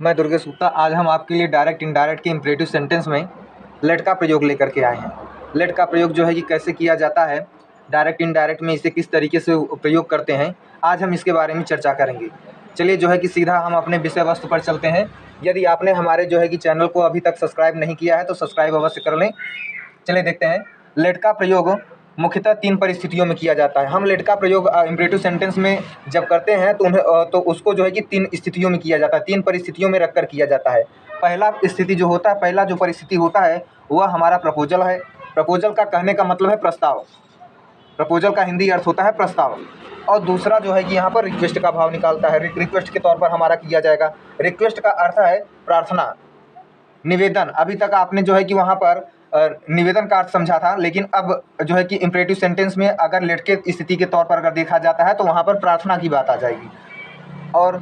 मैं दुर्गेश गुप्ता। आज हम आपके लिए डायरेक्ट इनडायरेक्ट के इम्परेटिव सेंटेंस में लेट का प्रयोग लेकर के आए हैं। लेट का प्रयोग जो है कि कैसे किया जाता है, डायरेक्ट इनडायरेक्ट में इसे किस तरीके से प्रयोग करते हैं, आज हम इसके बारे में चर्चा करेंगे। चलिए जो है कि सीधा हम अपने विषय वस्तु पर चलते हैं। यदि आपने हमारे जो है कि चैनल को अभी तक सब्सक्राइब नहीं किया है तो सब्सक्राइब अवश्य कर लें। चलिए देखते हैं। लेट का प्रयोग मुख्यतः 3 परिस्थितियों में किया जाता है। हम लेट का प्रयोग इम्परेटिव सेंटेंस में जब करते हैं तो उसको जो है कि 3 स्थितियों में किया जाता है, 3 परिस्थितियों में रखकर किया जाता है। पहला स्थिति जो होता है, पहला जो परिस्थिति होता है वह हमारा प्रपोजल है। प्रपोजल का कहने का मतलब है प्रस्ताव। प्रपोजल का हिंदी अर्थ होता है प्रस्ताव। और दूसरा जो है कि यहाँ पर रिक्वेस्ट का भाव निकालता है। रिक्वेस्ट के तौर पर हमारा किया जाएगा। रिक्वेस्ट का अर्थ है प्रार्थना, निवेदन। अभी तक आपने जो है कि वहाँ पर निवेदन का अर्थ समझा था, लेकिन अब जो है कि इम्परेटिव सेंटेंस में अगर लेट के स्थिति के तौर पर अगर देखा जाता है तो वहाँ पर प्रार्थना की बात आ जाएगी। और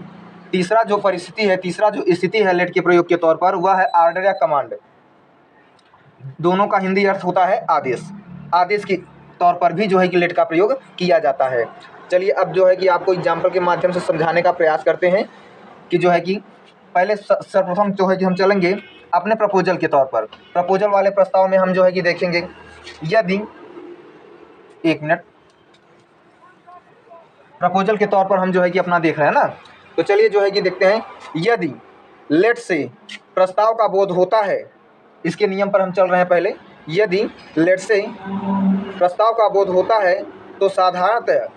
तीसरा जो परिस्थिति है, तीसरा जो स्थिति है लेट के प्रयोग के तौर पर, वह है आर्डर या कमांड। दोनों का हिंदी अर्थ होता है आदेश। आदेश के तौर पर भी जो है कि लेट का प्रयोग किया जाता है। चलिए अब जो है कि आपको एग्जाम्पल के माध्यम से समझाने का प्रयास करते हैं कि जो है कि पहले सर्वप्रथम जो है कि हम चलेंगे अपने प्रपोजल के तौर पर। प्रपोजल वाले प्रस्ताव में हम जो है कि देखेंगे, यदि एक मिनट, प्रपोजल के तौर पर हम जो है कि अपना देख रहे हैं ना, तो चलिए जो है कि देखते हैं। यदि लेट से प्रस्ताव का बोध होता है, इसके नियम पर हम चल रहे हैं पहले। यदि लेट से प्रस्ताव का बोध होता है तो साधारणतः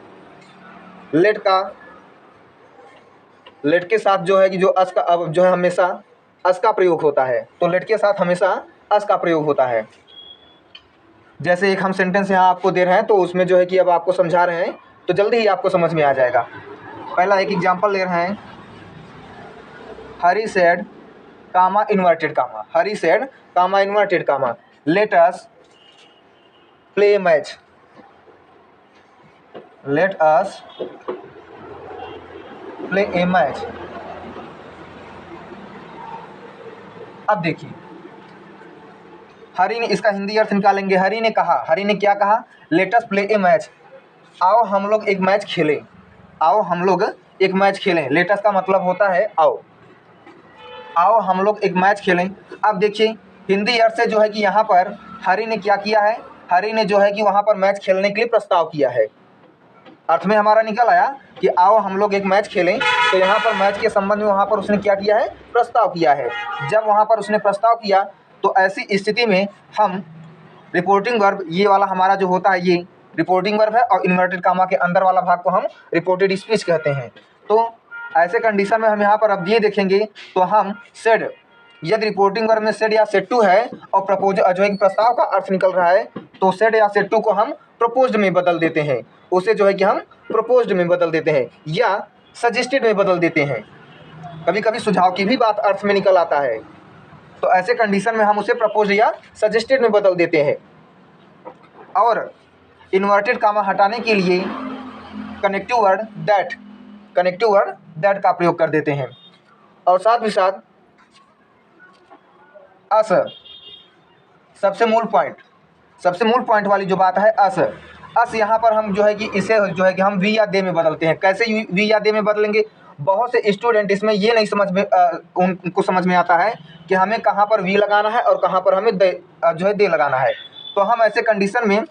लेट के साथ जो है कि जो अस का अब जो है हमेशा अस का प्रयोग होता है। तो लेट के साथ हमेशा अस का प्रयोग होता है। जैसे एक हम सेंटेंस यहाँ आपको दे रहे हैं तो उसमें जो है कि अब आपको समझा रहे हैं तो जल्दी ही आपको समझ में आ जाएगा। पहला एक एग्जांपल ले रहे हैं। Hari said comma inverted comma, Hari said comma inverted comma, let us play match, let us play a match. अब देखिए, हरी ने, इसका हिंदी अर्थ निकालेंगे। हरी ने कहा, हरी ने क्या कहा? Let us play a match, आओ हम लोग एक मैच खेलें, आओ हम लोग एक मैच खेलें। लेट अस का मतलब होता है आओ, आओ हम लोग एक मैच खेलें। अब देखिए हिंदी अर्थ से जो है कि यहाँ पर हरी ने क्या किया है, हरी ने जो है कि वहाँ पर मैच खेलने के लिए प्रस्ताव किया है। अर्थ में हमारा निकल आया कि आओ हम लोग एक मैच खेलें। तो यहाँ पर मैच के संबंध में वहाँ पर उसने क्या किया है? प्रस्ताव किया है। जब वहाँ पर उसने प्रस्ताव किया तो ऐसी स्थिति में हम रिपोर्टिंग वर्ब, ये वाला हमारा जो होता है ये रिपोर्टिंग वर्ब है, और इन्वर्टेड कामा के अंदर वाला भाग को हम रिपोर्टेड स्पीच कहते हैं। तो ऐसे कंडीशन में हम यहाँ पर अब ये देखेंगे तो हम सेड, यदि रिपोर्टिंग वर्ब में सेड या सेड टू है और प्रपोजल जो है कि प्रस्ताव का अर्थ निकल रहा है, तो सेड या सेड टू को हम प्रपोज्ड में बदल देते हैं। उसे जो है कि हम प्रपोज्ड में बदल देते हैं या सजेस्टेड में बदल देते हैं। कभी कभी सुझाव की भी बात अर्थ में निकल आता है, तो ऐसे कंडीशन में हम उसे प्रपोज या सजेस्टेड में बदल देते हैं। और इन्वर्टेड कामा हटाने के लिए connective word that, connective word that का प्रयोग कर देते हैं। और साथ ही साथ अस, सबसे मूल पॉइंट वाली जो बात है अस, अस यहाँ पर हम जो है कि इसे जो है कि हम वी या दे में बदलते हैं। कैसे वी या दे में बदलेंगे? बहुत से स्टूडेंट इसमें ये नहीं समझ में उनको समझ में आता है कि हमें कहाँ पर वी लगाना है और कहाँ पर हमें जो है दे लगाना है। तो हम ऐसे कंडीशन में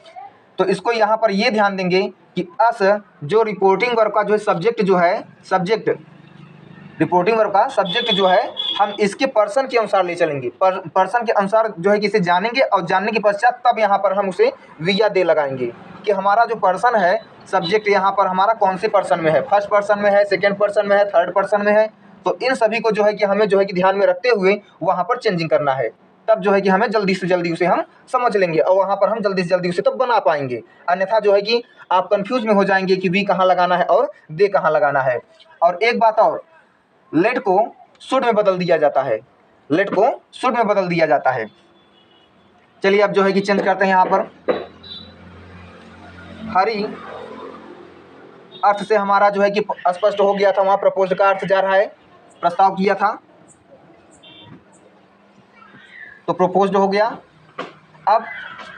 तो इसको यहाँ पर ये ध्यान देंगे कि अस जो रिपोर्टिंग वर्ब का जो है सब्जेक्ट जो है, सब्जेक्ट रिपोर्टिंग वर्ब का सब्जेक्ट जो है, हम इसके पर्सन के अनुसार ले चलेंगे। पर्सन के अनुसार जो है कि इसे जानेंगे और जानने के पश्चात तब यहाँ पर हम उसे वी या दे लगाएंगे कि हमारा जो पर्सन है, सब्जेक्ट यहाँ पर हमारा कौन से पर्सन में है, फर्स्ट पर्सन में है, सेकेंड पर्सन में है, थर्ड पर्सन में है। तो इन सभी को जो है कि हमें जो है कि ध्यान में रखते हुए वहाँ पर चेंजिंग करना है। तब जो है कि हमें जल्दी से जल्दी उसे हम समझ लेंगे और वहाँ पर हम जल्दी से जल्दी उसे तब बना पाएंगे। अन्यथा जो है कि आप कंफ्यूज में हो जाएंगे कि वी कहाँ लगाना है और दे कहाँ लगाना है। और एक बात और, लेट को शुड में बदल दिया जाता है, लेट को शुड में बदल दिया जाता है। चलिए अब जो है कि चेंज करते हैं। यहाँ पर हरी अर्थ से हमारा जो है कि स्पष्ट हो गया था, वहाँ प्रपोज का अर्थ जा रहा है, प्रस्ताव किया था तो प्रपोज्ड हो गया। अब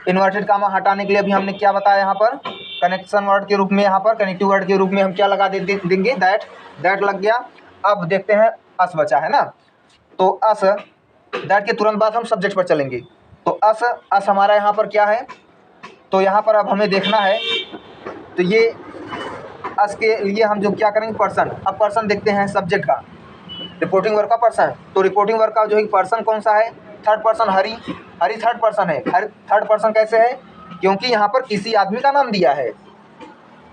इन्वर्टेड कामा हटाने के लिए अभी हमने क्या बताया, यहाँ पर कनेक्शन वर्ड के रूप में, यहाँ पर कनेक्टिव वर्ड के रूप में हम क्या लगा देंगे? दैट लग गया। अब देखते हैं अस बचा है ना, तो अस दैट के तुरंत बाद हम सब्जेक्ट पर चलेंगे। तो अस हमारा यहाँ पर क्या है, तो यहाँ पर अब हमें देखना है, तो ये अस के लिए हम जो क्या करेंगे पर्सन। अब पर्सन देखते हैं सब्जेक्ट का, रिपोर्टिंग वर्क का पर्सन। तो रिपोर्टिंग वर्क का जो है पर्सन कौन सा है, थर्ड पर्सन हरी। हरी थर्ड पर्सन है। थर्ड पर्सन कैसे है, क्योंकि यहाँ पर किसी आदमी का नाम दिया है।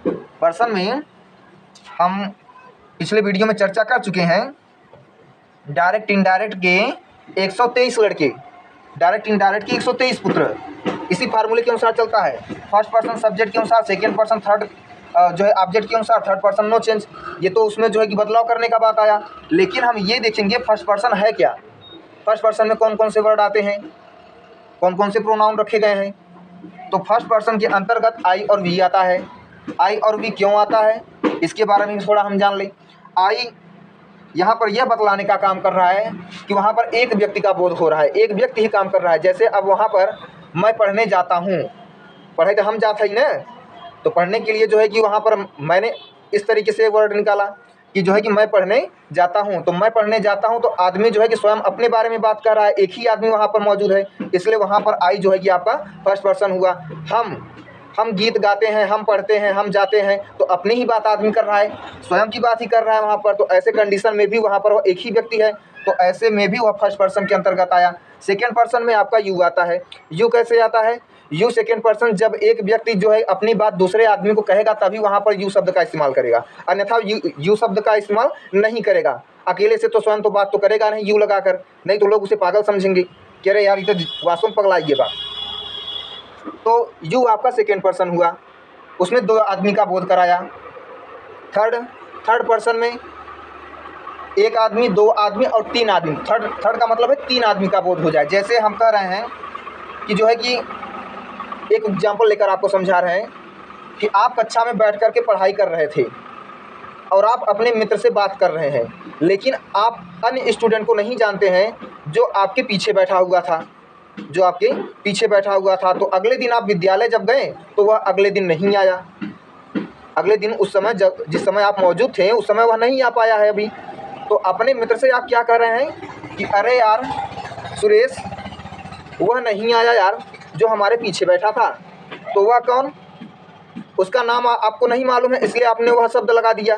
पर्सन में हम पिछले वीडियो में चर्चा कर चुके हैं, डायरेक्ट इनडायरेक्ट के 123 लड़के, डायरेक्ट इनडायरेक्ट के 123 पुत्र। इसी फार्मूले के अनुसार चलता है। फर्स्ट पर्सन सब्जेक्ट के अनुसार, सेकेंड पर्सन थर्ड जो है ऑब्जेक्ट के अनुसार, थर्ड पर्सन नो चेंज। ये तो उसमें जो है कि बदलाव करने का बात आया। लेकिन हम ये देखेंगे फर्स्ट पर्सन है क्या, फर्स्ट पर्सन में कौन कौन से वर्ड आते हैं, कौन कौन से प्रोनाउन रखे गए हैं। तो फर्स्ट पर्सन के अंतर्गत आई और वी आता है। आई और वी क्यों आता है, इसके बारे में थोड़ा हम जान लें। आई यहाँ पर यह बतलाने का काम कर रहा है कि वहाँ पर एक व्यक्ति का बोध हो रहा है, एक व्यक्ति ही काम कर रहा है। जैसे अब वहाँ पर मैं पढ़ने जाता हूँ, पढ़े तो हम जाते ही ना, तो पढ़ने के लिए जो है कि वहाँ पर मैंने इस तरीके से वर्ड निकाला कि जो है कि मैं पढ़ने जाता हूँ। तो मैं पढ़ने जाता हूँ, तो आदमी जो है कि स्वयं अपने बारे में बात कर रहा है, एक ही आदमी वहाँ पर मौजूद है, इसलिए वहाँ पर आई जो है कि आपका फर्स्ट पर्सन हुआ। हम गीत गाते हैं, हम पढ़ते हैं, हम जाते हैं, तो अपनी ही बात आदमी कर रहा है, स्वयं की बात ही कर रहा है वहाँ पर। तो ऐसे कंडीशन में भी वहाँ पर वो एक ही व्यक्ति है, तो ऐसे में भी वह फर्स्ट पर्सन के अंतर्गत आया। सेकेंड पर्सन में आपका यू आता है। यू कैसे आता है, यू सेकेंड पर्सन जब एक व्यक्ति जो है अपनी बात दूसरे आदमी को कहेगा तभी वहाँ पर यू शब्द का इस्तेमाल करेगा, अन्यथा यू शब्द का इस्तेमाल नहीं करेगा। अकेले से तो स्वयं तो बात तो करेगा नहीं यू लगाकर, नहीं तो लोग उसे पागल समझेंगे कि अरे यार ये तो वास्तव में पगला ये बात। तो यू आपका सेकेंड पर्सन हुआ, उसमें दो आदमी का बोध कराया। थर्ड पर्सन में एक आदमी, दो आदमी और तीन आदमी। थर्ड का मतलब है तीन आदमी का बोध हो जाए। जैसे हम कह रहे हैं कि जो है कि एक एग्जाम्पल लेकर आपको समझा रहे हैं कि आप कक्षा में बैठ कर के पढ़ाई कर रहे थे और आप अपने मित्र से बात कर रहे हैं, लेकिन आप अन्य स्टूडेंट को नहीं जानते हैं जो आपके पीछे बैठा हुआ था, जो आपके पीछे बैठा हुआ था। तो अगले दिन आप विद्यालय जब गए तो वह अगले दिन नहीं आया। अगले दिन उस समय जिस समय आप मौजूद थे उस समय वह नहीं आ पाया है अभी। तो अपने मित्र से आप क्या कह रहे हैं कि अरे यार सुरेश वह नहीं आया यार जो हमारे पीछे बैठा था। तो वह कौन, उसका नाम आपको नहीं मालूम है, इसलिए आपने वह शब्द लगा दिया।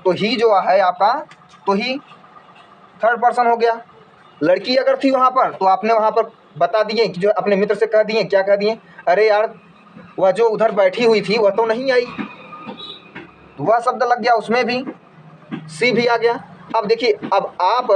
तो ही जो है आपका, तो ही थर्ड पर्सन हो गया। लड़की अगर थी वहाँ पर तो आपने वहाँ पर बता दिए कि जो अपने मित्र से कह दिए, क्या कह दिए, अरे यार वह जो उधर बैठी हुई थी वह तो नहीं आई। वह शब्द लग गया, उसमें भी सी भी आ गया। अब देखिए, अब आप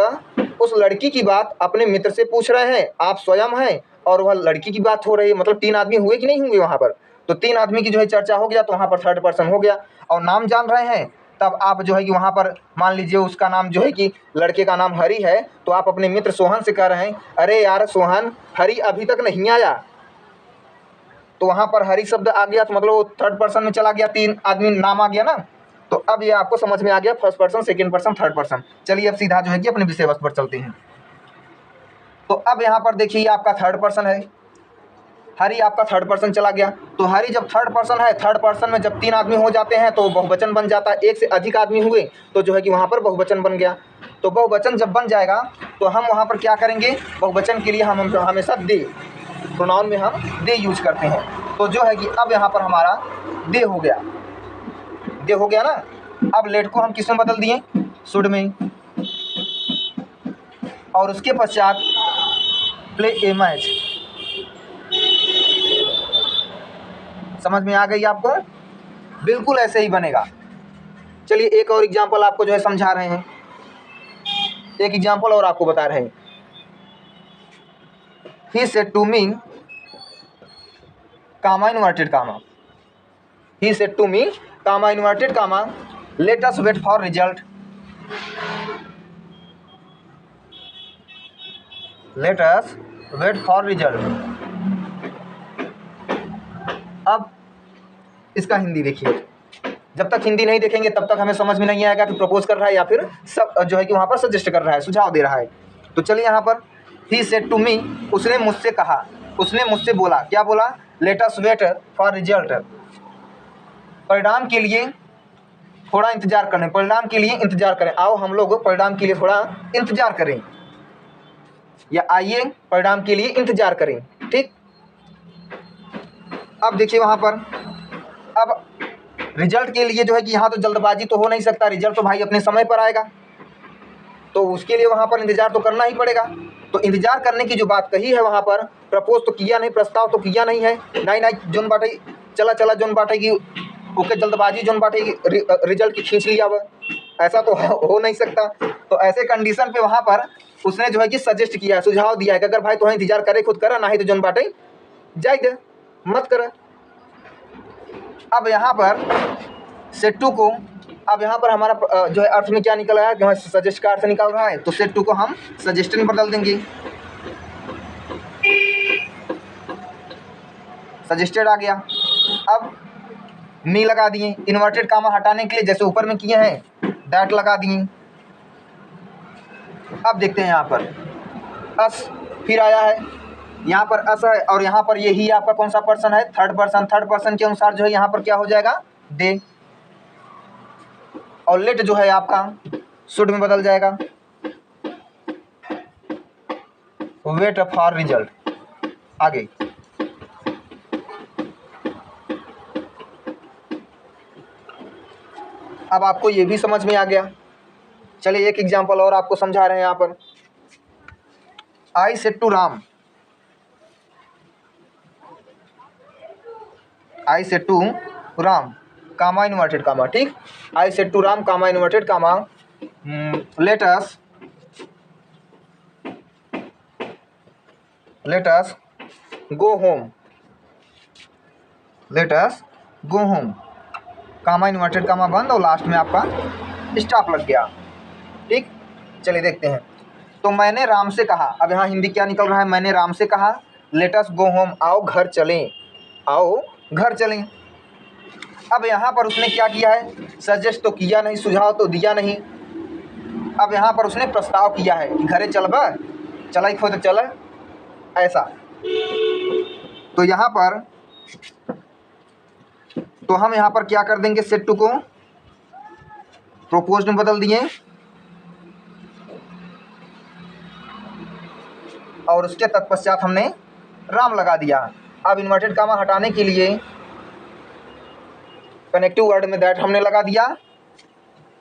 उस लड़की की बात अपने मित्र से पूछ रहे हैं, आप स्वयं हैं और वह लड़की की बात हो रही है, मतलब तीन आदमी हुए कि नहीं हुए वहाँ पर। तो तीन आदमी की जो है चर्चा हो गया, तो वहाँ पर थर्ड पर्सन हो गया। और नाम जान रहे हैं, तब आप जो है कि वहाँ पर मान लीजिए उसका नाम जो है कि लड़के का नाम हरी है, तो आप अपने मित्र सोहन से कह रहे हैं अरे यार सोहन हरी अभी तक नहीं आया। तो वहाँ पर हरी शब्द आ गया, तो मतलब वो थर्ड पर्सन में चला गया, तीन आदमी नाम आ गया ना। तो अब ये आपको समझ में आ गया, first person, second person, third person. चलिए अब सीधा जो है कि अपने विषय वस्तु पर चलते हैं। तो अब यहाँ पर देखिए आपका थर्ड पर्सन है, हरी आपका थर्ड पर्सन चला गया। तो हरी जब थर्ड पर्सन है, थर्ड पर्सन में जब तीन आदमी हो जाते हैं तो बहुवचन बन जाता है। एक से अधिक आदमी हुए तो जो है कि वहाँ पर बहुवचन बन गया। तो बहुवचन जब बन जाएगा तो हम वहाँ पर क्या करेंगे, बहुवचन के लिए हम हमेशा दे, प्रोनाउन में हम दे यूज करते हैं। तो जो है कि अब यहाँ पर हमारा दे हो गया, दे हो गया ना। अब लेट को हम किस में बदल दिए, शुड में, और उसके पश्चात प्ले ए मैच। समझ में आ गई आपको, बिल्कुल ऐसे ही बनेगा। चलिए एक और एग्जांपल आपको जो है समझा रहे हैं, एक एग्जांपल और आपको बता रहे हैं। He said to me, comma inverted comma. He said to me, comma inverted comma, let us wait for result. Let us wait for result. अब इसका हिंदी देखिए। जब तक हिंदी नहीं देखेंगे तब तक हमें समझ में नहीं आएगा कि प्रपोज कर रहा है या फिर सब जो है कि वहाँ पर सजेस्ट कर रहा है, सुझाव दे रहा है। तो चलिए यहाँ पर ही सेड टू मी, उसने मुझसे कहा, उसने मुझसे बोला, क्या बोला, let us wait for result, परिणाम के लिए थोड़ा इंतजार करें, परिणाम के लिए इंतजार करें, आओ हम लोग परिणाम के लिए थोड़ा इंतजार करें। या आइए परिणाम के लिए इंतजार करें। ठीक, अब देखिए वहाँ पर अब रिजल्ट के लिए जो है कि यहाँ तो जल्दबाजी तो हो नहीं सकता, रिजल्ट तो भाई अपने समय पर आएगा, तो उसके लिए वहाँ पर इंतजार तो करना ही पड़ेगा। तो इंतजार करने की जो बात कही है वहाँ पर, प्रपोज तो किया नहीं, प्रस्ताव तो किया नहीं है, नहीं नहीं जोन बाटे चला चला जोन बाटे की ओके जल्दबाजी जोन बाटे की रिजल्ट की खींच लिया वह, ऐसा तो हो नहीं सकता। तो ऐसे कंडीशन पे वहाँ पर उसने जो है कि सजेस्ट किया, सुझाव दिया है कि अगर भाई तुम्हें इंतजार करे खुद करा, ना ही तो जोन बाटे जाए दे मत कर। अब यहाँ पर सेट टू को, अब यहाँ पर हमारा जो है अर्थ में क्या निकल रहा है, जो है सजेस्ट का अर्थ निकल रहा है, तो सेट टू को हम सजेस्टेड में बदल देंगे। सजेस्टेड आ गया। अब मी लगा दिए, इन्वर्टेड कामा हटाने के लिए जैसे ऊपर में किए हैं दैट लगा दिए। अब देखते हैं यहाँ पर अस फिर आया है, यहाँ पर अस है और यहाँ पर यही आपका कौन सा पर्सन है, थर्ड पर्सन। थर्ड पर्सन के अनुसार जो है यहाँ पर क्या हो जाएगा, दे, और लेट जो है आपका शुड में बदल जाएगा, वेट फॉर रिजल्ट। आगे अब आपको ये भी समझ में आ गया। चलिए एक एग्जांपल और आपको समझा रहे हैं यहाँ पर। I said to Ram, I said to Ram comma inverted comma. ठीक, I said to Ram comma inverted comma let us go home, let us go home, comma inverted comma बंद और लास्ट में आपका स्टॉप लग गया। ठीक, चलिए देखते हैं। तो मैंने राम से कहा, अब यहाँ हिंदी क्या निकल रहा है, मैंने राम से कहा लेट अस गो होम, आओ घर चलें, आओ घर चलें। अब यहाँ पर उसने क्या किया है, सजेस्ट तो किया नहीं, सुझाव तो दिया नहीं, अब यहाँ पर उसने प्रस्ताव किया है कि घरे चल बा चला खुद चल, ऐसा। तो यहाँ पर तो हम यहाँ पर क्या कर देंगे, सेट टू को प्रोपोज्ड में बदल दिए और उसके तत्पश्चात हमने राम लगा दिया। अब इन्वर्टेड कामा हटाने के लिए कनेक्टिव वर्ड में दैट हमने लगा दिया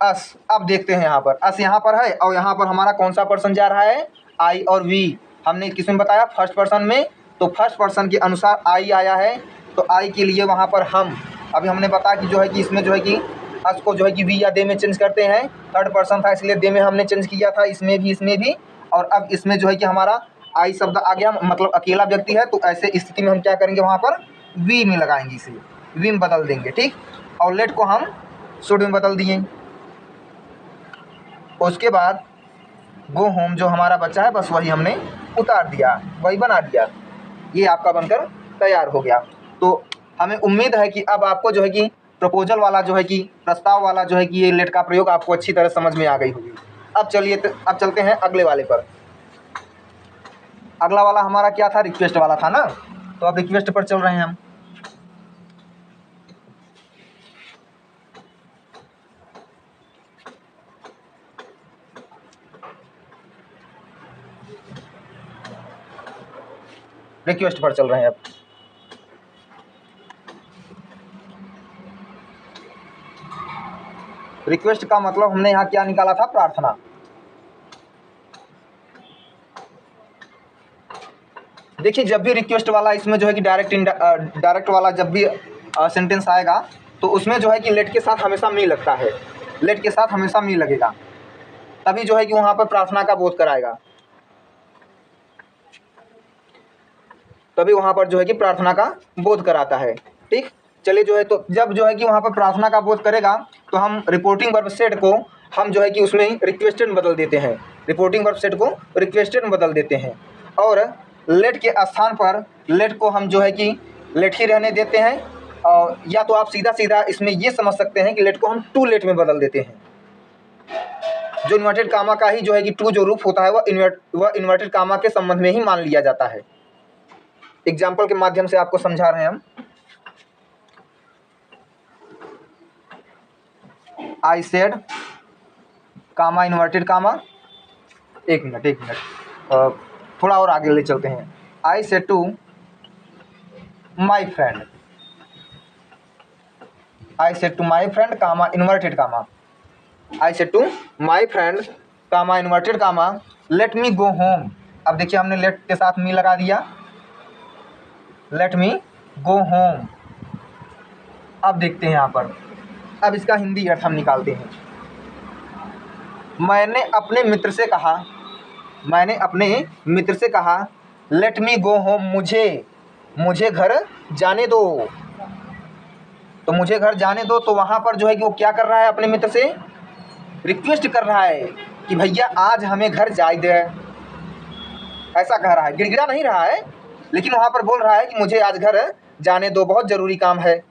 अस। अब देखते हैं यहाँ पर अस यहाँ पर है और यहाँ पर हमारा कौन सा पर्सन जा रहा है, आई और वी। हमने किस में बताया, फर्स्ट पर्सन में, तो फर्स्ट पर्सन के अनुसार आई आया है, तो आई के लिए वहाँ पर हम, अभी हमने बताया कि जो है कि इसमें जो है कि अस को जो है कि वी या दे में चेंज करते हैं, थर्ड पर्सन था इसलिए दे में हमने चेंज किया था, इसमें भी, और अब इसमें जो है कि हमारा आई शब्द आ गया, मतलब अकेला व्यक्ति है, तो ऐसे स्थिति में हम क्या करेंगे, वहाँ पर वी में लगाएंगे, इसे वी में बदल देंगे। ठीक, और लेट को हम शुड में बदल दिए। उसके बाद गो होम जो हमारा बच्चा है बस वही हमने उतार दिया, वही बना दिया, ये आपका बनकर तैयार हो गया। तो हमें उम्मीद है कि अब आपको जो है कि प्रपोजल वाला जो है कि प्रस्ताव वाला जो है कि ये लेट का प्रयोग आपको अच्छी तरह समझ में आ गई होगी। अब चलिए अब चलते हैं अगले वाले पर। अगला वाला हमारा क्या था, रिक्वेस्ट वाला था ना, तो अब रिक्वेस्ट पर चल रहे हैं हम। रिक्वेस्ट पर चल रहे हैं अब। रिक्वेस्ट का मतलब हमने यहाँ क्या निकाला था, प्रार्थना। देखिए जब भी रिक्वेस्ट वाला इसमें जो है कि डायरेक्ट वाला जब भी सेंटेंस आएगा तो उसमें जो है कि लेट के साथ हमेशा मी लगता है, लेट के साथ हमेशा मी लगेगा, तभी जो है कि वहाँ पर प्रार्थना का बोध कराएगा, तभी वहाँ पर जो है कि प्रार्थना का बोध कराता है। ठीक, चलिए जो है तो जब जो है कि वहाँ पर प्रार्थना का बोध करेगा तो हम रिपोर्टिंग वर्ब सेट को हम जो है कि उसमें रिक्वेस्टेड बदल देते हैं, रिपोर्टिंग वर्ब सेट को रिक्वेस्टेड में बदल देते हैं, और लेट के स्थान पर लेट को हम जो है कि लेट ही रहने देते हैं, और या तो आप सीधा सीधा इसमें ये समझ सकते हैं कि लेट को हम टू लेट में बदल देते हैं। जो इन्वर्टेड कामा का ही जो है कि टू जो रूप होता है वह इन्वर्टेड कामा के संबंध में ही मान लिया जाता है। एग्जाम्पल के माध्यम से आपको समझा रहे हैं हम। आई सेड कामा इन्वर्टेड कामा, एक मिनट थोड़ा और आगे ले चलते हैं। I said to my friend, I said to my friend comma inverted comma, I said to my friend comma inverted comma let me go home. अब देखिए हमने लेट के साथ मी लगा दिया, लेट मी गो होम। अब देखते हैं यहाँ पर, अब इसका हिंदी अर्थ हम निकालते हैं। मैंने अपने मित्र से कहा, मैंने अपने मित्र से कहा लेट मी गो होम, मुझे घर जाने दो। तो मुझे घर जाने दो, तो वहाँ पर जो है कि वो क्या कर रहा है, अपने मित्र से रिक्वेस्ट कर रहा है कि भैया आज हमें घर जाए दे, ऐसा कह रहा है, गिड़गिड़ा नहीं रहा है, लेकिन वहाँ पर बोल रहा है कि मुझे आज घर जाने दो, बहुत ज़रूरी काम है।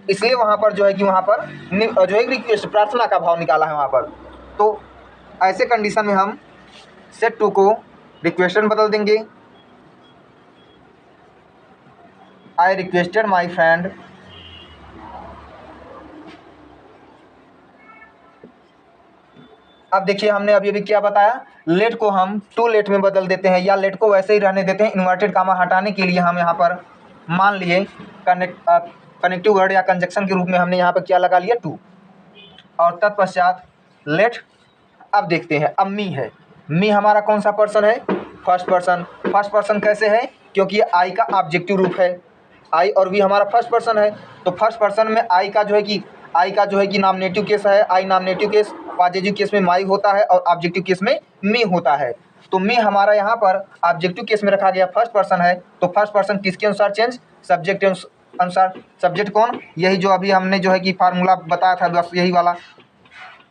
इसलिए वहाँ पर जो है कि वहाँ पर जो है रिक्वेस्ट, प्रार्थना का भाव निकाला है वहाँ पर। तो ऐसे कंडीशन में हम सेड टू को रिक्वेस्ट बदल देंगे, आई रिक्वेस्टेड माई फ्रेंड, अब देखिए हमने अभी अभी क्या बताया, लेट को हम टू लेट में बदल देते हैं, या लेट को वैसे ही रहने देते हैं। इन्वर्टेड कामा हटाने के लिए हम यहाँ पर मान लिए कनेक्टिव वर्ड या कंजक्शन के रूप में हमने यहाँ पर क्या लगा लिया, टू, और तत्पश्चात लेट। अब देखते हैं, अब मी है, मी हमारा कौन सा पर्सन है, फर्स्ट पर्सन। फर्स्ट पर्सन कैसे है, क्योंकि ये आई का ऑब्जेक्टिव रूप है, आई और वी हमारा फर्स्ट पर्सन है। तो फर्स्ट पर्सन में आई का जो है कि नॉमिनेटिव केस है, आई नॉमिनेटिव केस, पॉजिटिव केस में माई होता है और ऑब्जेक्टिव केस में मी होता है। तो मी हमारा यहाँ पर ऑब्जेक्टिव केस में रखा गया, फर्स्ट पर्सन है। तो फर्स्ट पर्सन किसके अनुसार चेंज, सब्जेक्ट अनुसार। सब्जेक्ट कौन, यही जो अभी हमने जो है कि फार्मूला बताया था, बस यही वाला,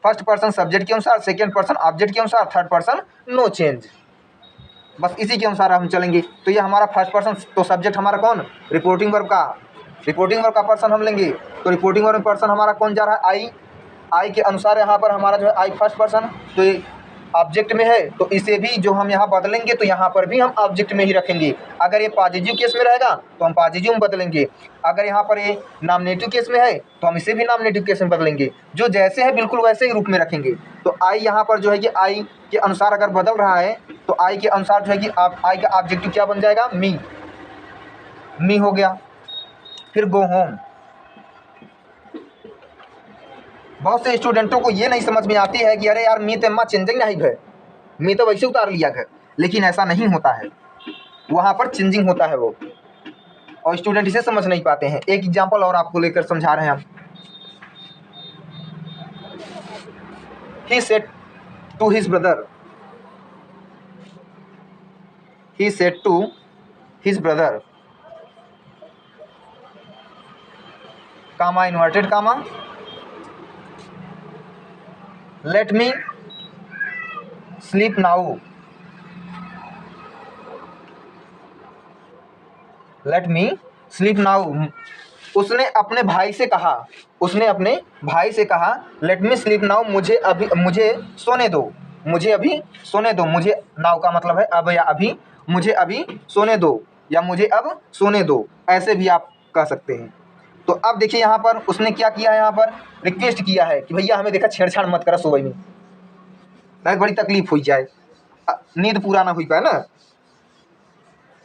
फर्स्ट पर्सन सब्जेक्ट के अनुसार, सेकेंड पर्सन ऑब्जेक्ट के अनुसार, थर्ड पर्सन नो चेंज, बस इसी के अनुसार हम चलेंगे। तो ये हमारा फर्स्ट पर्सन, तो सब्जेक्ट हमारा कौन, रिपोर्टिंग वर्ब का पर्सन हम लेंगे। तो रिपोर्टिंग वर्ब पर्सन हमारा कौन जा रहा है, आई के अनुसार यहाँ पर हमारा जो है आई फर्स्ट पर्सन, तो ये ऑब्जेक्ट में है, तो इसे भी जो हम यहाँ बदलेंगे तो यहाँ पर भी हम ऑब्जेक्ट में ही रखेंगे। अगर ये पॉजिटिव केस में रहेगा तो हम पॉजिटिव में बदलेंगे, अगर यहाँ पर ये नॉमिनेटिव केस में है तो हम इसे भी नॉमिनेटिव केस में बदलेंगे। जो जैसे है बिल्कुल वैसे ही रूप में रखेंगे। तो आई यहाँ पर जो है कि आई के अनुसार अगर बदल रहा है तो आई के अनुसार जो है कि आई का ऑब्जेक्टिव क्या बन जाएगा, मी हो गया। फिर गो होम, बहुत से स्टूडेंटों को ये नहीं समझ में आती है कि अरे यार मी तो अम्मा चेंजिंग नहीं घर, मी तो वैसे उतार लिया घर, लेकिन ऐसा नहीं होता है, वहाँ पर चेंजिंग होता है वो, और स्टूडेंट इसे समझ नहीं पाते हैं। एक एग्जांपल और आपको लेकर समझा रहे हैं हम। He said to his brother, he said to his brother comma inverted comma let me sleep now, let me sleep now. उसने अपने भाई से कहा, उसने अपने भाई से कहा लेट मी स्लीप नाउ, मुझे सोने दो, मुझे अभी सोने दो। मुझे नाउ का मतलब है अब या अभी, मुझे अभी सोने दो या मुझे अब सोने दो, ऐसे भी आप कह सकते हैं। तो अब देखिए यहाँ पर उसने क्या किया है, यहाँ पर रिक्वेस्ट किया है कि भैया हमें देखा छेड़छाड़ मत करा सुबह में, नहीं बड़ी तकलीफ हुई जाए, नींद पूरा ना हुई पाए ना।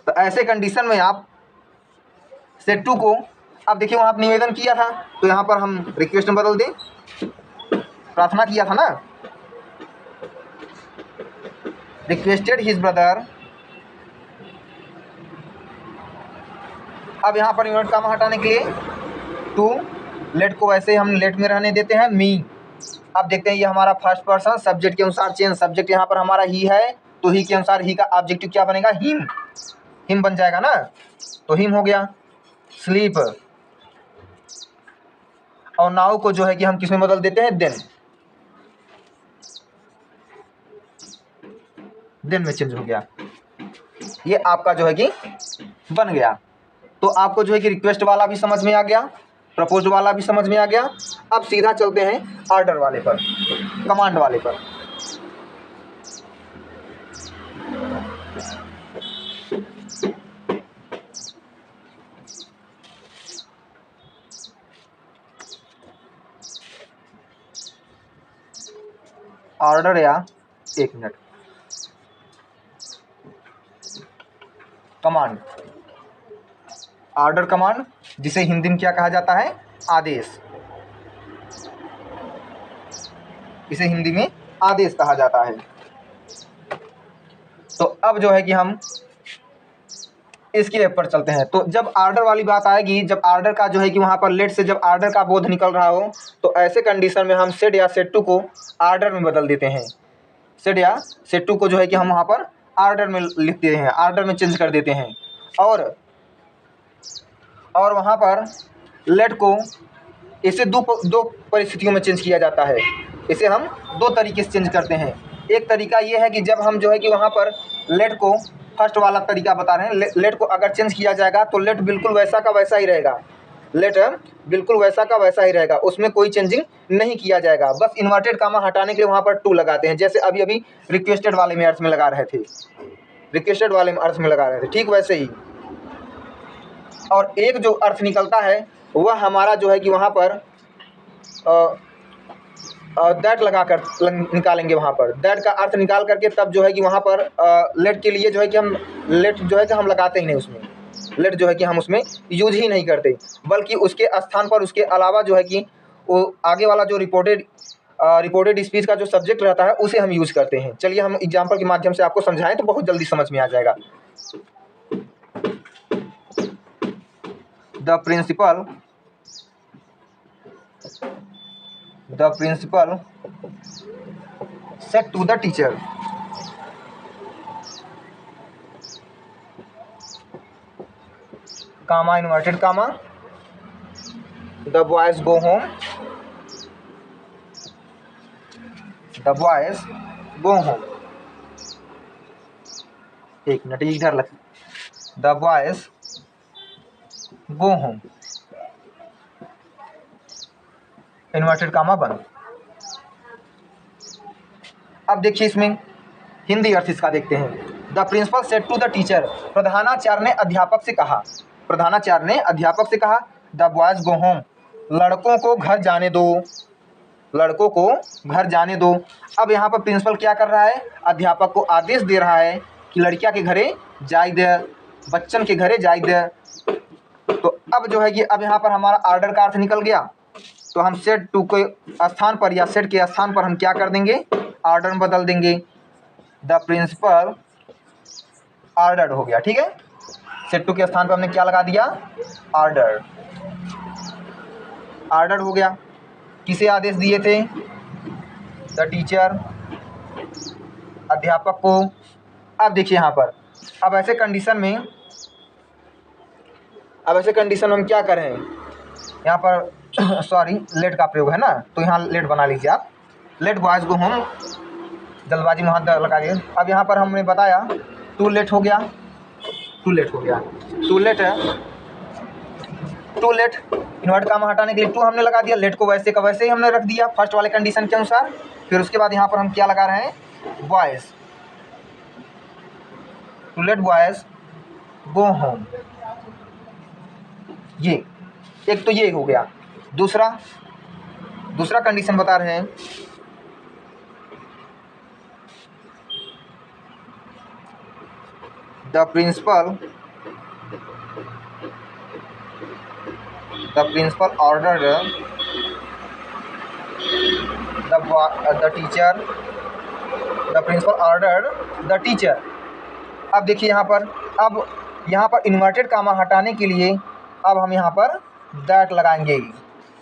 तो ऐसे कंडीशन में आप सेड टू को, अब देखिए वहाँ पर निवेदन किया था तो यहाँ पर हम रिक्वेस्ट में बदल दें, प्रार्थना किया था ना, रिक्वेस्टेड हिज ब्रदर। अब यहाँ पर यूनिट कामा हटाने के लिए टू, लेट को वैसे ही हम लेट में रहने देते हैं, मी। अब देखते हैं ये हमारा फर्स्ट पर्सन सब्जेक्ट के अनुसार चेंज, सब्जेक्ट यहाँ पर हमारा ही है तो ही के अनुसार ही का ऑब्जेक्टिव क्या बनेगा, हिम बन जाएगा ना, तो हिम हो गया। स्लीप, और नाउ को जो है कि हम किस में बदल देते हैं, देन में चेंज हो गया। ये आपका जो है कि बन गया। तो आपको जो है कि रिक्वेस्ट वाला भी समझ में आ गया, प्रपोज वाला भी समझ में आ गया। अब सीधा चलते हैं ऑर्डर वाले पर, कमांड वाले पर। ऑर्डर या एक मिनट, कमांड, ऑर्डर कमांड, जिसे हिंदी में क्या कहा जाता है, आदेश, इसे हिंदी में आदेश कहा जाता है। तो अब जो है कि हम इसके ऐप पर चलते हैं। तो जब ऑर्डर वाली बात आएगी, जब ऑर्डर का जो है कि वहाँ पर लेट से जब ऑर्डर का बोध निकल रहा हो, तो ऐसे कंडीशन में हम सेट या सेट टू को ऑर्डर में बदल देते हैं। सेट या सेट टू को जो है कि हम वहाँ पर ऑर्डर में लिख देते हैं, ऑर्डर में चेंज कर देते हैं। और वहाँ पर लेट को इसे दो परिस्थितियों में चेंज किया जाता है। इसे हम दो तरीके से चेंज करते हैं। एक तरीका ये है कि जब हम जो है कि वहाँ पर लेट को, फर्स्ट वाला तरीका बता रहे हैं, लेट को अगर चेंज किया जाएगा तो लेट बिल्कुल वैसा का वैसा ही रहेगा। लेट बिल्कुल वैसा का वैसा ही रहेगा, उसमें कोई चेंजिंग नहीं किया जाएगा। बस इन्वर्टेड कामा हटाने के लिए वहाँ पर टू लगाते हैं, जैसे अभी अभी रिक्वेस्टेड वाले में अर्थ में लगा रहे थे, रिक्वेस्टेड वाले में अर्थ में लगा रहे थे, ठीक वैसे ही। और एक जो अर्थ निकलता है वह हमारा जो है कि वहाँ पर दैट लगा कर निकालेंगे। वहाँ पर दैट का अर्थ निकाल करके तब जो है कि वहाँ पर लेट के लिए जो है कि हम लेट जो है कि हम लगाते ही नहीं उसमें, लेट जो है कि हम उसमें यूज ही नहीं करते, बल्कि उसके स्थान पर उसके अलावा जो है कि वो आगे वाला जो रिपोर्टेड स्पीच का जो सब्जेक्ट रहता है उसे हम यूज करते हैं। चलिए हम एग्जाम्पल के माध्यम से आपको समझाएं तो बहुत जल्दी समझ में आ जाएगा। The principal said to the teacher, comma inverted comma, the boys go home, the boys go home, एक मिनट इधर लग, the boys go home, inverted comma बंद। अब देखिए इसमें हिंदी अर्थ इसका देखते हैं। The principal said to the teacher, प्रधानाचार्य ने अध्यापक से कहा, प्रधानाचार्य ने अध्यापक से कहा, द बॉयज गो होम, लड़कों को घर जाने दो, लड़कों को घर जाने दो। अब यहाँ पर प्रिंसिपल क्या कर रहा है, अध्यापक को आदेश दे रहा है कि लड़किया के घरे जाय दे, बच्चन के घरे जाय दे। तो अब जो है कि अब यहाँ पर हमारा ऑर्डर का अर्थ निकल गया, तो हम सेट टू के स्थान पर या सेट के स्थान पर हम क्या कर देंगे, ऑर्डर में बदल देंगे। द प्रिंसिपल ऑर्डर्ड हो गया, ठीक है। सेट टू के स्थान पर हमने क्या लगा दिया, ऑर्डर, ऑर्डर हो गया। किसे आदेश दिए थे, द टीचर, अध्यापक को। अब देखिए यहाँ पर, अब ऐसे कंडीशन में हम क्या करें, यहाँ पर सॉरी लेट का प्रयोग है ना, तो यहाँ लेट बना लीजिए आप, लेट बॉयज गो होम, जल्दबाजी में हाथ लगा दिए। अब यहाँ पर हमने बताया टू लेट हो गया, टू लेट हो गया, टू लेट इन्वर्ट कामा हटाने के लिए टू हमने लगा दिया, लेट को वैसे का वैसे ही हमने रख दिया फर्स्ट वाले कंडीशन के अनुसार। फिर उसके बाद यहाँ पर हम क्या लगा रहे हैं, boys, to let boys go home. ये एक तो ये हो गया। दूसरा कंडीशन बता रहे हैं, the principal ordered the teacher. अब देखिए यहाँ पर, अब यहाँ पर इन्वर्टेड कामा हटाने के लिए अब हम यहाँ पर दैट लगाएंगे।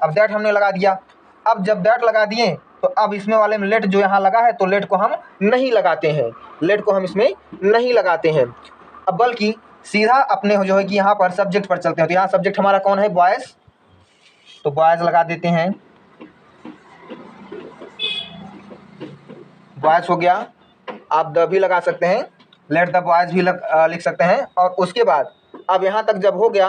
अब दैट हमने लगा दिया। अब जब दैट लगा दिए तो अब इसमें वाले में लेट जो यहाँ लगा है, तो लेट को हम नहीं लगाते हैं, लेट को हम इसमें नहीं लगाते हैं। अब बल्कि सीधा अपने जो है कि यहाँ पर सब्जेक्ट पर चलते हैं। तो यहाँ सब्जेक्ट हमारा कौन है, बॉयज़, तो बॉयज़ लगा देते हैं, बॉयज़ हो गया। आप द भी लगा सकते हैं, लेट द बॉयज़ भी लिख सकते हैं। और उसके बाद अब यहाँ तक जब हो गया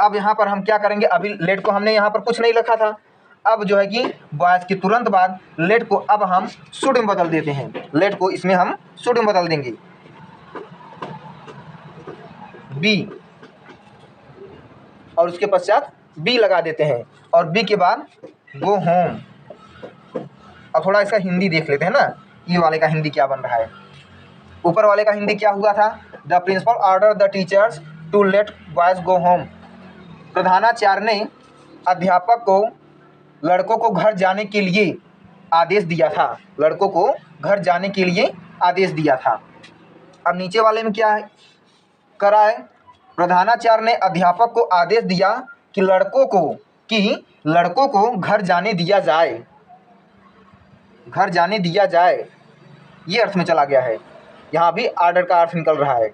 अब यहाँ पर हम क्या करेंगे, अभी लेट को हमने यहाँ पर कुछ नहीं लिखा था, अब जो है कि बॉयज़ के तुरंत बाद लेट को अब हम शुड में बदल देते हैं, लेट को इसमें हम शुड में बदल देंगे, बी, और उसके पश्चात बी लगा देते हैं, और बी के बाद गो होम। अब थोड़ा इसका हिंदी देख लेते हैं ना, ये वाले का हिंदी क्या बन रहा है। ऊपर वाले का हिंदी क्या हुआ था? The principal order the teachers to let boys go home. प्रधानाचार्य ने अध्यापक को लड़कों को घर जाने के लिए आदेश दिया था। लड़कों को घर जाने के लिए आदेश दिया था। अब नीचे वाले में क्या है करा है? प्रधानाचार्य ने अध्यापक को आदेश दिया कि लड़कों को घर जाने दिया जाए। घर जाने दिया जाए, ये अर्थ में चला गया है। यहाँ भी आर्डर का अर्थ निकल रहा है।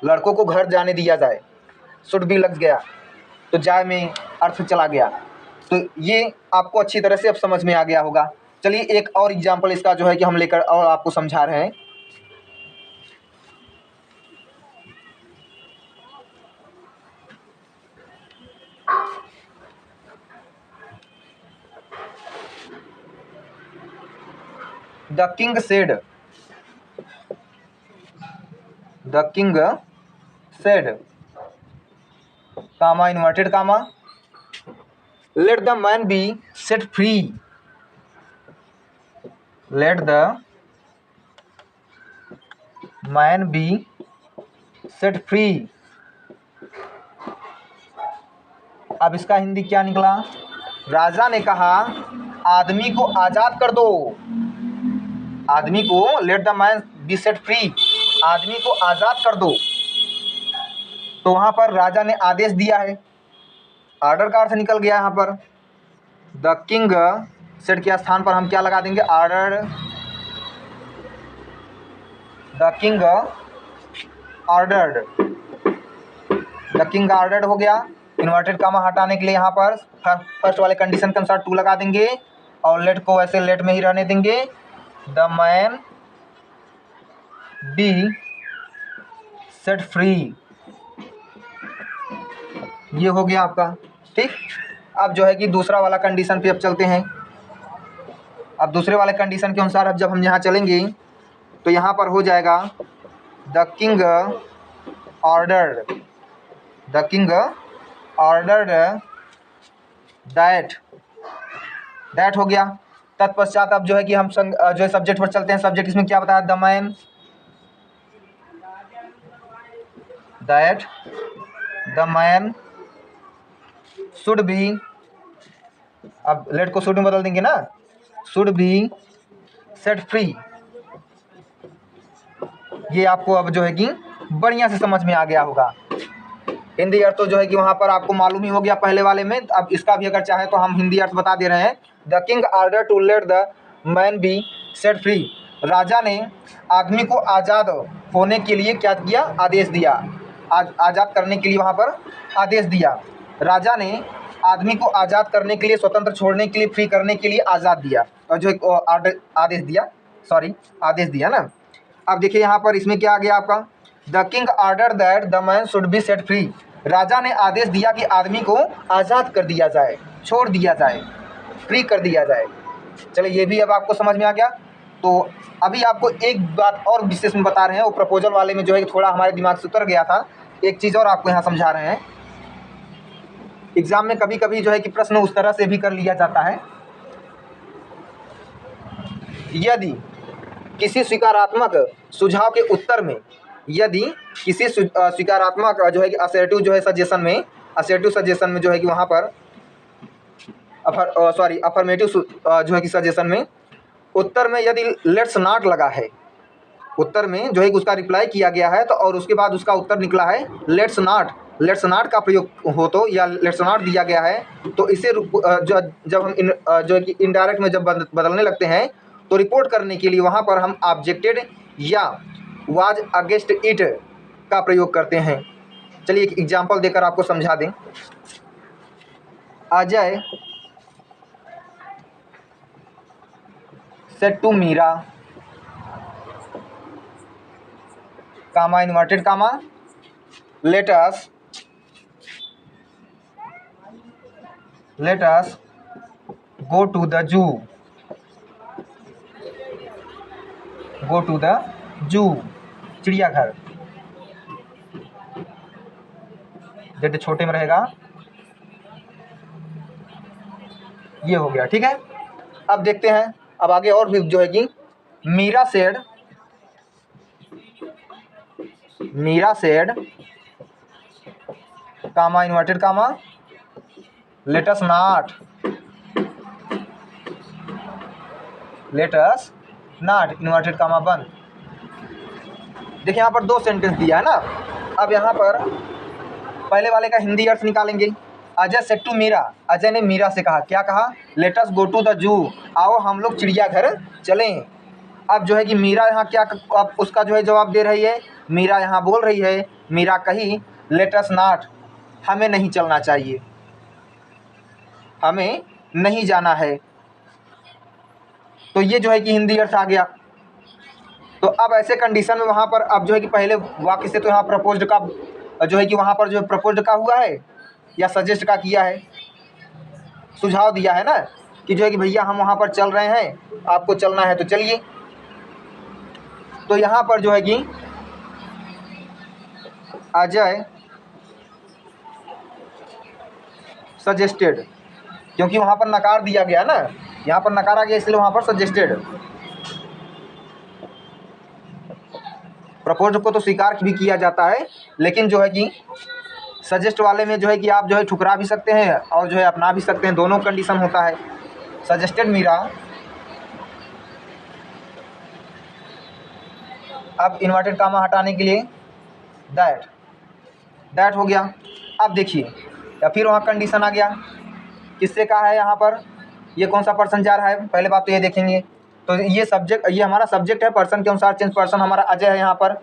लड़कों को घर जाने दिया जाए, शुड भी लग गया तो जाए में अर्थ चला गया। तो ये आपको अच्छी तरह से अब समझ में आ गया होगा। चलिए एक और एग्जाम्पल इसका जो है कि हम लेकर और आपको समझा रहे हैं। The king said, comma, inverted comma, let the man be set free. Let the man be set free. अब इसका हिंदी क्या निकला? राजा ने कहा आदमी को आज़ाद कर दो। आदमी को, late the man be set free, आदमी को आज़ाद कर दो। तो वहाँ पर राजा ने आदेश दिया है, ऑर्डर का अर्थ निकल गया यहाँ पर। द किंग सेट के स्थान पर हम क्या लगा देंगे? Order. The king ordered, the king ordered हो गया। इन्वर्टेड कामा हटाने के लिए यहाँ पर फर्स्ट वाले कंडीशन के अनुसार टू लगा देंगे और लेट को वैसे लेट में ही रहने देंगे। The man be set free, ये हो गया आपका। ठीक, अब जो है कि दूसरा वाला कंडीशन पे अब चलते हैं। अब दूसरे वाले कंडीशन के अनुसार अब जब हम यहाँ चलेंगे तो यहाँ पर हो जाएगा the king ordered, the king ordered that हो गया। तत्पश्चात अब जो है कि हम जो है सब्जेक्ट पर चलते हैं। सब्जेक्ट इसमें क्या बताया? The man, that the man should B, अब लेट को शुड में बदल देंगे ना, शुड बी सेट फ्री। ये आपको अब जो है कि बढ़िया से समझ में आ गया होगा। हिंदी अर्थ तो जो है कि वहाँ पर आपको मालूम ही हो गया पहले वाले में। अब इसका भी अगर चाहे तो हम हिंदी अर्थ बता दे रहे हैं। The king order to let the man be set free. राजा ने आदमी को आज़ाद होने के लिए क्या किया? आदेश दिया। आज़ाद करने के लिए वहाँ पर आदेश दिया। राजा ने आदमी को आज़ाद करने के लिए, स्वतंत्र छोड़ने के लिए, फ्री करने के लिए आज़ाद दिया, और जो आदेश दिया ना। अब देखिए यहाँ पर इसमें क्या आ गया आपका? The king order that the man should be set free. राजा ने आदेश दिया कि आदमी को आज़ाद कर दिया जाए, छोड़ दिया जाए, फ्री कर दिया जाए। चलिए ये भी अब आपको समझ में आ गया। तो अभी आपको एक बात और विशेष में बता रहे हैं, वो प्रपोजल वाले में जो है थोड़ा हमारे दिमाग से उतर गया था। एक चीज़ और आपको यहाँ समझा रहे हैं। एग्जाम में कभी कभी जो है कि प्रश्न उस तरह से भी कर लिया जाता है। यदि किसी स्वीकारात्मक सुझाव के उत्तर में, यदि किसी स्वीकारात्मक जो है कि असर्टिव जो है सजेशन में, असर्टिव सजेशन में जो है कि वहाँ पर अफर्मेटिव जो है कि सजेशन में उत्तर में यदि लेट्स नॉट लगा है, उत्तर में जो है कि उसका रिप्लाई किया गया है तो और उसके बाद उसका उत्तर निकला है लेट्स नॉट का प्रयोग हो तो, या लेट्स नॉट दिया गया है तो इसे जब हम जो है कि इनडायरेक्ट में जब बदलने लगते हैं तो रिपोर्ट करने के लिए वहाँ पर हम ऑब्जेक्टेड या वाज अगेंस्ट इट का प्रयोग करते हैं। चलिए एक एग्जांपल देकर आपको समझा दें। Ajay said to Meera, comma inverted comma, let us go to the zoo, चिड़ियाघर। जेड छोटे में रहेगा, ये हो गया। ठीक है, अब देखते हैं अब आगे और भी जो है कि Meera said Meera said comma inverted comma let us not inverted comma बंद। देखिए यहाँ पर 2 सेंटेंस दिया है ना। अब यहाँ पर पहले वाले का हिंदी अर्थ निकालेंगे। अजय सेड टू मीरा, अजय ने मीरा से कहा, क्या कहा? Let us go to the zoo, आओ हम लोग चिड़ियाघर चलें। अब जो है कि मीरा यहाँ क्या अब उसका जो है जवाब दे रही है। मीरा यहाँ बोल रही है, मीरा कही लेट अस नॉट, हमें नहीं चलना चाहिए, हमें नहीं जाना है। तो ये जो है कि हिंदी अर्थ आ गया। तो अब ऐसे कंडीशन में वहाँ पर अब जो है कि पहले वाक्य से तो यहाँ प्रपोज्ड का जो है कि वहाँ पर जो है प्रपोज्ड का हुआ है या सजेस्ट का किया है, सुझाव दिया है ना कि जो है कि भैया हम वहाँ पर चल रहे हैं, आपको चलना है तो चलिए। तो यहाँ पर जो है कि अजय सजेस्टेड, क्योंकि वहाँ पर नकार दिया गया ना, यहाँ पर नकारा गया इसलिए वहाँ पर सजेस्टेड। प्रपोज को तो स्वीकार भी किया जाता है, लेकिन जो है कि सजेस्ट वाले में जो है कि आप जो है ठुकरा भी सकते हैं और जो है अपना भी सकते हैं, दोनों कंडीशन होता है। सजेस्टेड मीरा, अब इन्वर्टेड कामा हटाने के लिए दैट हो गया। अब देखिए या फिर वहाँ कंडीशन आ गया, किससे कहा है यहाँ पर, ये कौन सा पर्सन जा रहा है, पहले बात तो ये देखेंगे। तो ये सब्जेक्ट, ये हमारा सब्जेक्ट है, पर्सन के अनुसार चेंज, पर्सन हमारा अजय है यहाँ पर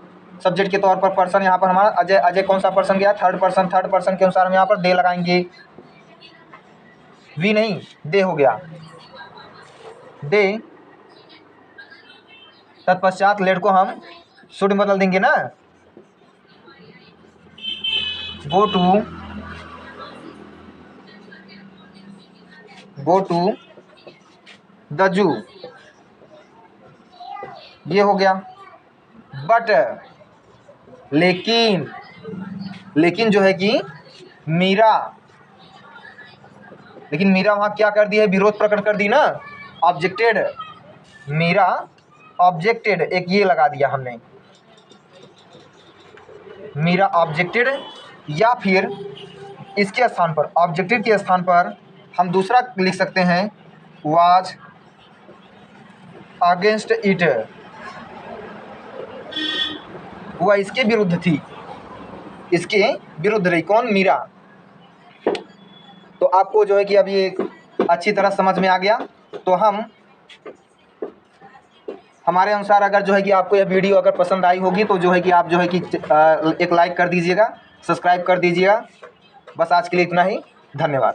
सब्जेक्ट के तौर पर, पर्सन यहाँ पर हमारा अजय। अजय कौन सा पर्सन गया? थर्ड पर्सन के अनुसार हम यहाँ पर दे लगाएंगे, वी नहीं दे हो गया, दे। तत्पश्चात लेट को हम शुड में बदल देंगे ना, गो टू द जू, ये हो गया। बट लेकिन जो है कि मीरा वहाँ क्या कर दी है? विरोध प्रकट कर दी ना, ऑब्जेक्टेड। मीरा ऑब्जेक्टेड, एक ये लगा दिया हमने, मीरा ऑब्जेक्टेड, या फिर इसके स्थान पर, ऑब्जेक्टेड के स्थान पर हम दूसरा लिख सकते हैं, वाज अगेंस्ट इट, वह इसके विरुद्ध थी, इसके विरुद्ध रही। कौन? मीरा। तो आपको जो है कि अब ये अच्छी तरह समझ में आ गया। तो हम हमारे अनुसार अगर जो है कि आपको यह वीडियो अगर पसंद आई होगी तो जो है कि आप जो है कि एक लाइक कर दीजिएगा, सब्सक्राइब कर दीजिएगा। बस आज के लिए इतना ही, धन्यवाद।